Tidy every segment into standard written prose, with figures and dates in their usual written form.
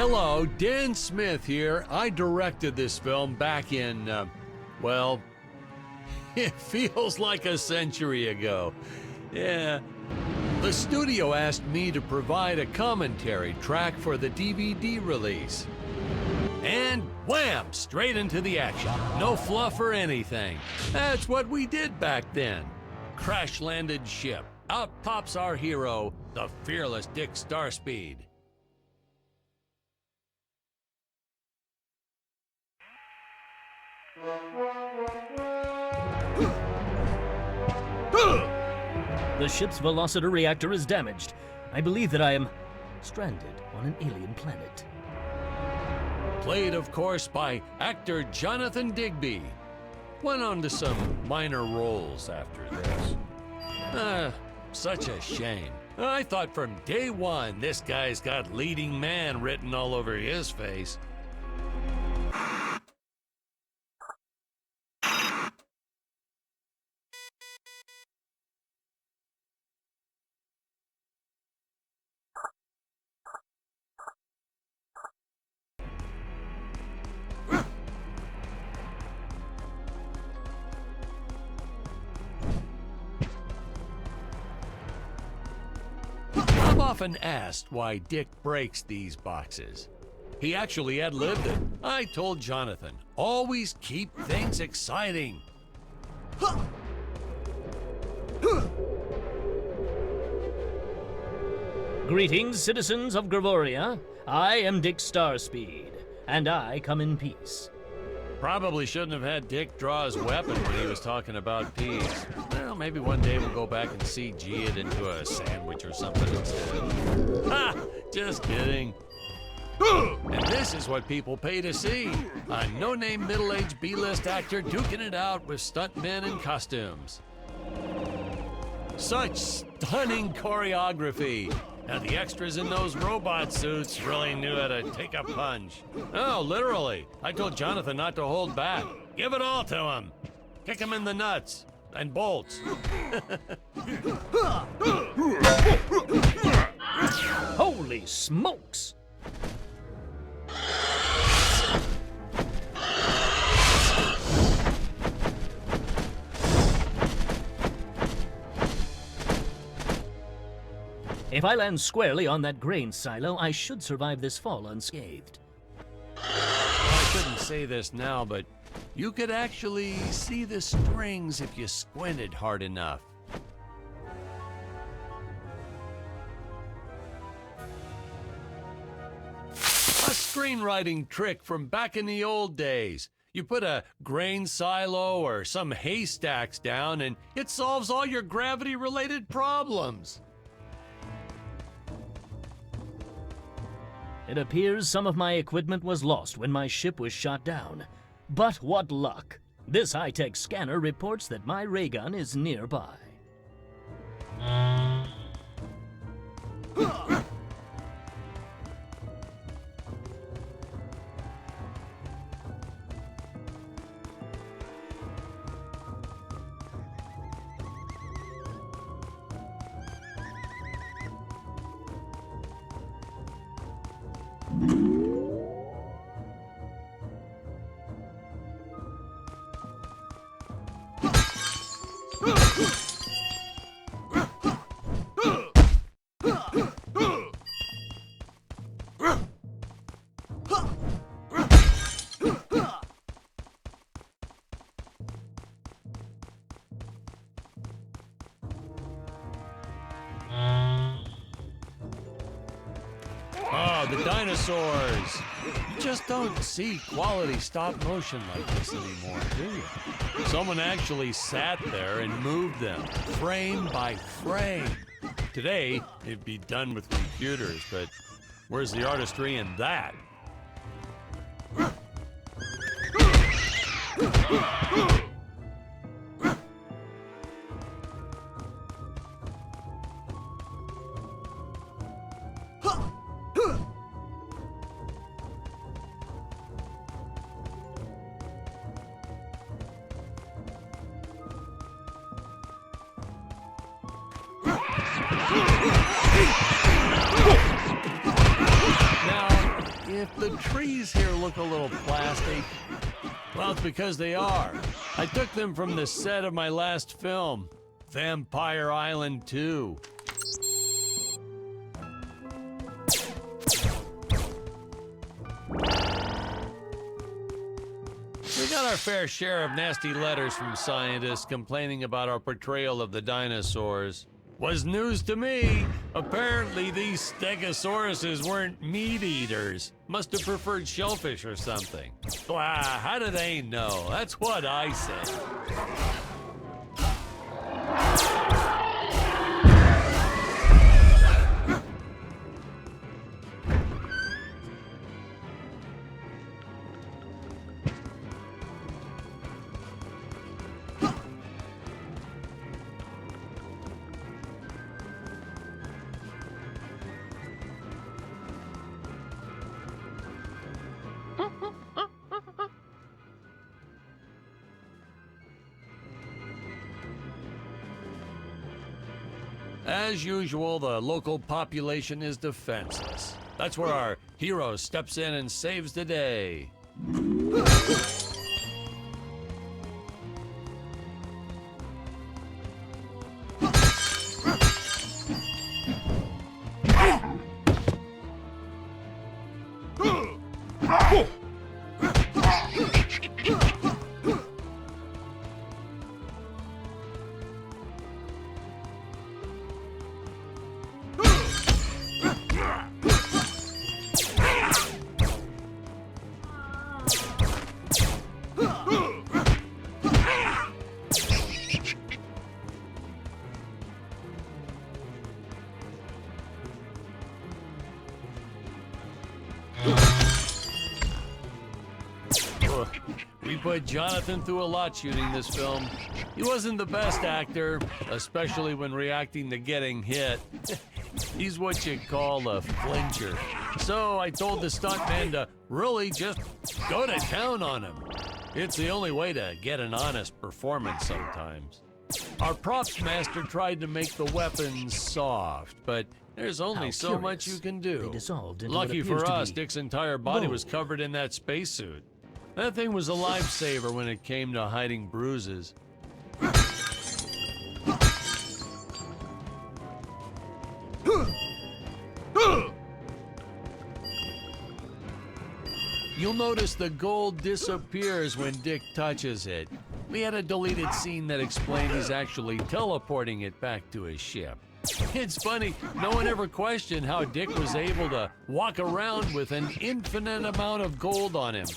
Hello, Dan Smith here. I directed this film back in, well, it feels like a century ago. Yeah. The studio asked me to provide a commentary track for the DVD release. And wham! Straight into the action. No fluff or anything. That's what we did back then. Crash-landed ship. Out pops our hero, the fearless Dick Starspeed. The ship's velocity reactor is damaged. I believe that I am stranded on an alien planet. Played, of course, by actor Jonathan Digby. Went on to some minor roles after this. Such a shame. I thought from day one this guy's got leading man written all over his face. I'm often asked why Dick breaks these boxes. He actually ad-libbed it. I told Jonathan, always keep things exciting. Greetings, citizens of Gravoria. I am Dick Starspeed, and I come in peace. Probably shouldn't have had Dick draw his weapon when he was talking about peas. Well, maybe one day we'll go back and CG it into a sandwich or something instead. Ha! Just kidding. And this is what people pay to see. A no-name middle-aged B-list actor duking it out with stuntmen in costumes. Such stunning choreography. Now the extras in those robot suits really knew how to take a punch. Oh, literally. I told Jonathan not to hold back. Give it all to him. Kick him in the nuts and bolts. Holy smokes! If I land squarely on that grain silo, I should survive this fall unscathed. I shouldn't say this now, but you could actually see the strings if you squinted hard enough. A screenwriting trick from back in the old days. You put a grain silo or some haystacks down and it solves all your gravity-related problems. It appears some of my equipment was lost when my ship was shot down. But what luck! This high-tech scanner reports that my ray gun is nearby. Oh, the dinosaurs! You just don't see quality stop motion like this anymore, do you? Someone actually sat there and moved them, frame by frame. Today, it'd be done with computers, but where's the artistry in that? if the trees here look a little plastic, well, it's because they are. I took them from the set of my last film, Vampire Island 2. We got our fair share of nasty letters from scientists complaining about our portrayal of the dinosaurs. Was news to me. Apparently these stegosauruses weren't meat eaters. Must have preferred shellfish or something. Wow, how do they know? That's what I said. As usual, the local population is defenseless. That's where our hero steps in and saves the day. We put Jonathan through a lot shooting this film. He wasn't the best actor, especially when reacting to getting hit. He's what you call a flincher. So I told the stuntman to really just go to town on him. It's the only way to get an honest performance sometimes. Our props master tried to make the weapons soft, but there's only so much you can do. They dissolved into Lucky what appears for to us, be Dick's entire body was gold. covered in that spacesuit. That thing was a lifesaver when it came to hiding bruises. You'll notice the gold disappears when Dick touches it. We had a deleted scene that explained he's actually teleporting it back to his ship. It's funny, no one ever questioned how Dick was able to walk around with an infinite amount of gold on him.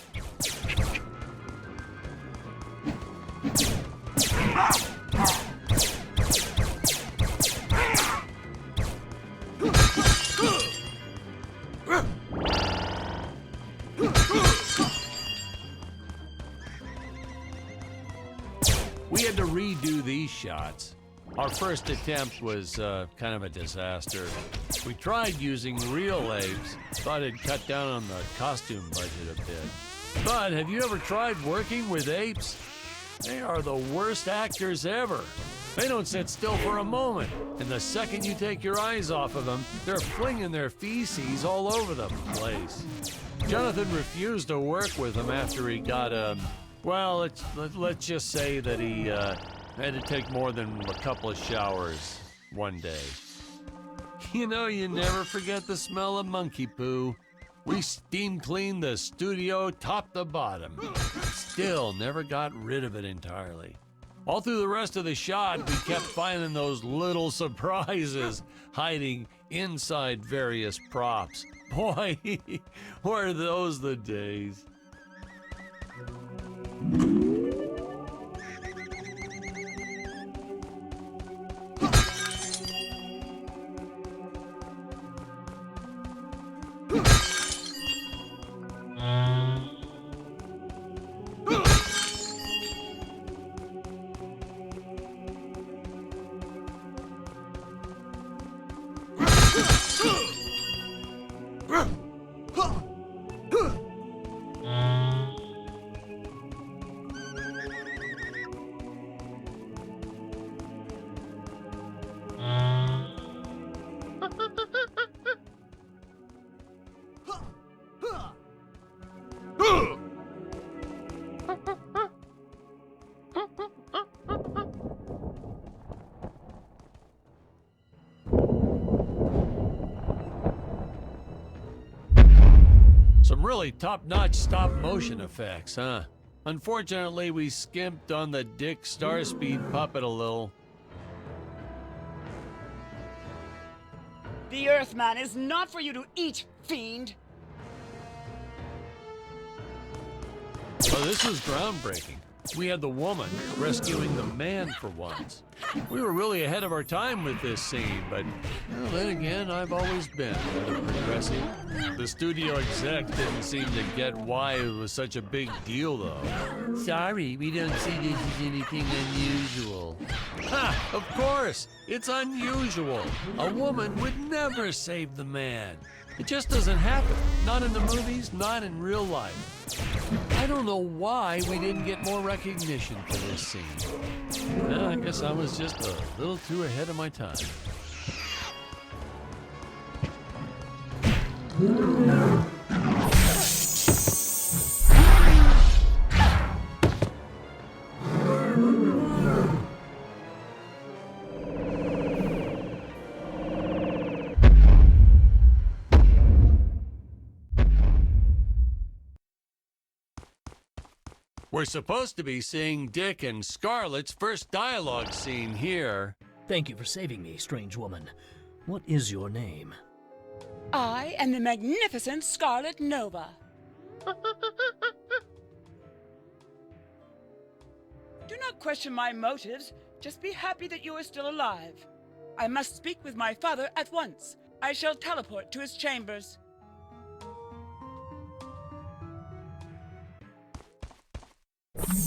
We had to redo these shots. Our first attempt was kind of a disaster. We tried using real apes, thought it'd cut down on the costume budget a bit. But have you ever tried working with apes? They are the worst actors ever. They don't sit still for a moment, and the second you take your eyes off of them, they're flinging their feces all over the place. Jonathan refused to work with them after he got, well, let's just say that he had to take more than a couple of showers one day. You know, you never forget the smell of monkey poo. We steam cleaned the studio top to bottom. Still never got rid of it entirely. All through the rest of the shot, we kept finding those little surprises hiding inside various props. Boy, were those the days. really top-notch stop-motion effects, huh? Unfortunately, we skimped on the Dick Starspeed puppet a little. The Earthman is not for you to eat, fiend! Oh, this was groundbreaking. We had the woman rescuing the man for once. We were really ahead of our time with this scene, but well, then again, I've always been rather progressive. The studio exec didn't seem to get why it was such a big deal, though. Sorry, we don't see this as anything unusual. Ha! Of course! It's unusual. A woman would never save the man. It just doesn't happen. Not in the movies, not in real life. I don't know why we didn't get more recognition for this scene. Well, I guess I was just a little too ahead of my time. We're supposed to be seeing Dick and Scarlett's first dialogue scene here. Thank you for saving me, strange woman. What is your name? I am the magnificent Scarlet Nova. Do not question my motives. Just be happy that you are still alive. I must speak with my father at once. I shall teleport to his chambers.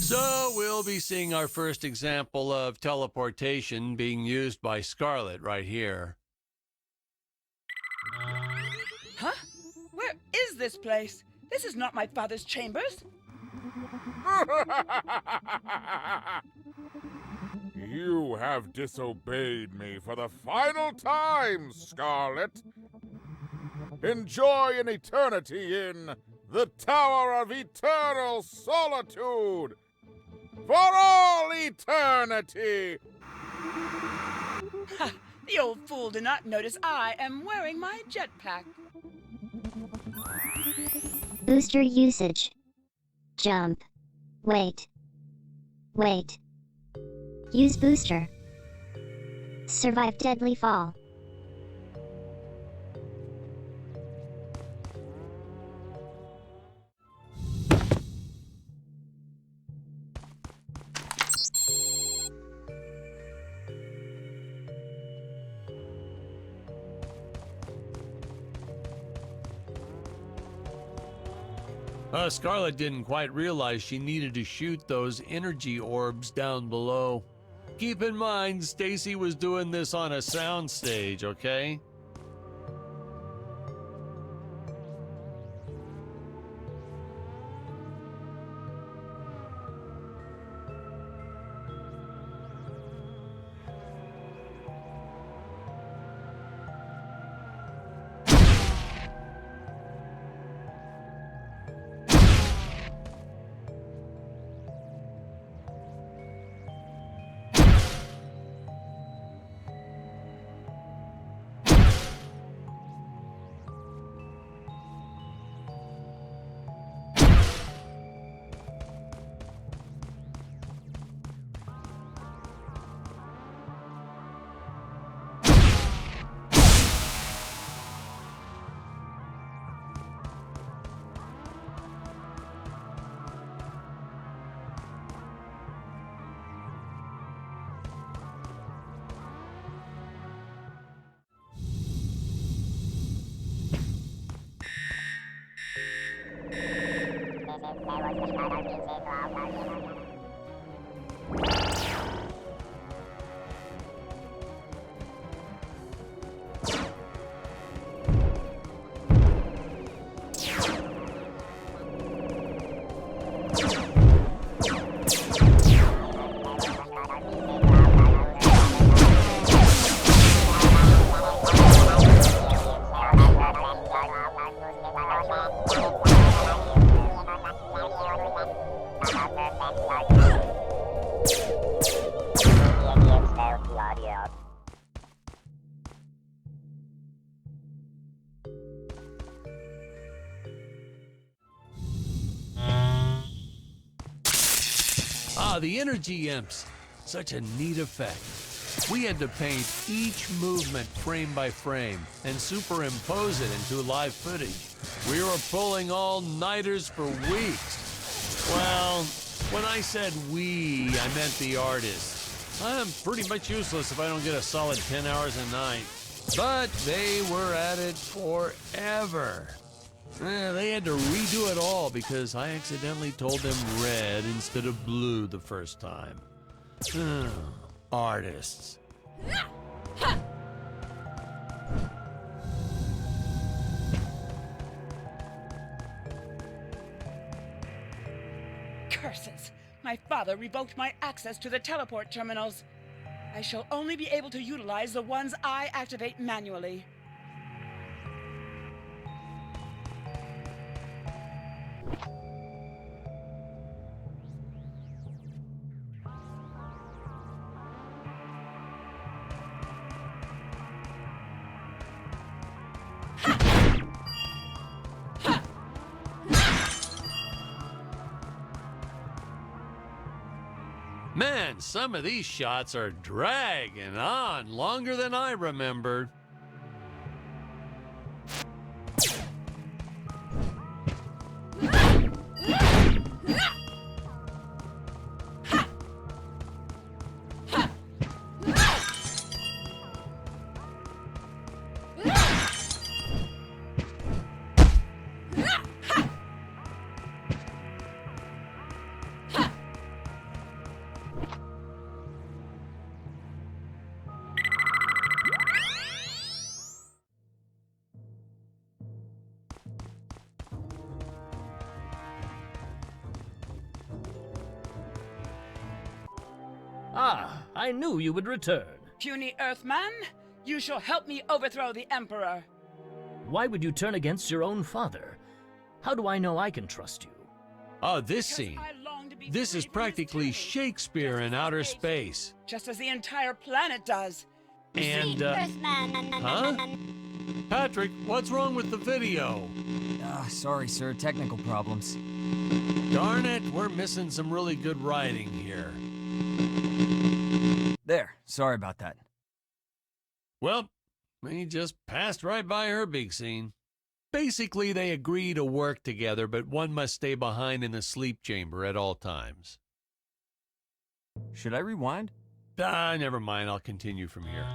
So we'll be seeing our first example of teleportation being used by Scarlett right here. Huh? Where is this place? This is not my father's chambers. You have disobeyed me for the final time, Scarlet. Enjoy an eternity in the Tower of Eternal Solitude for all eternity! Ha! The old fool did not notice I am wearing my jetpack. Booster usage. Jump. Wait. Wait. Use booster. Survive deadly fall. Scarlett didn't quite realize she needed to shoot those energy orbs down below. Keep in mind, Stacy was doing this on a soundstage, okay? Ah, the energy imps. Such a neat effect. We had to paint each movement frame by frame and superimpose it into live footage. We were pulling all-nighters for weeks. Well, when I said we, I meant the artists. I'm pretty much useless if I don't get a solid 10 hours a night. But they were at it forever. They had to redo it all because I accidentally told them red instead of blue the first time. Artists. Curses! My father revoked my access to the teleport terminals. I shall only be able to utilize the ones I activate manually. Man, some of these shots are dragging on longer than I remembered. Ah, I knew you would return. Puny Earthman, you shall help me overthrow the Emperor. Why would you turn against your own father? How do I know I can trust you? Oh, this Because scene. I long to be This free is from practically this tyranny, Shakespeare just in as outer space- space. Just as the entire planet does. And, huh? Patrick, what's wrong with the video? Sorry, sir. Technical problems. Darn it, we're missing some really good writing here. There. Sorry about that. Well, we just passed right by her big scene. Basically, they agree to work together, but one must stay behind in the sleep chamber at all times. Should I rewind? Never mind, I'll continue from here.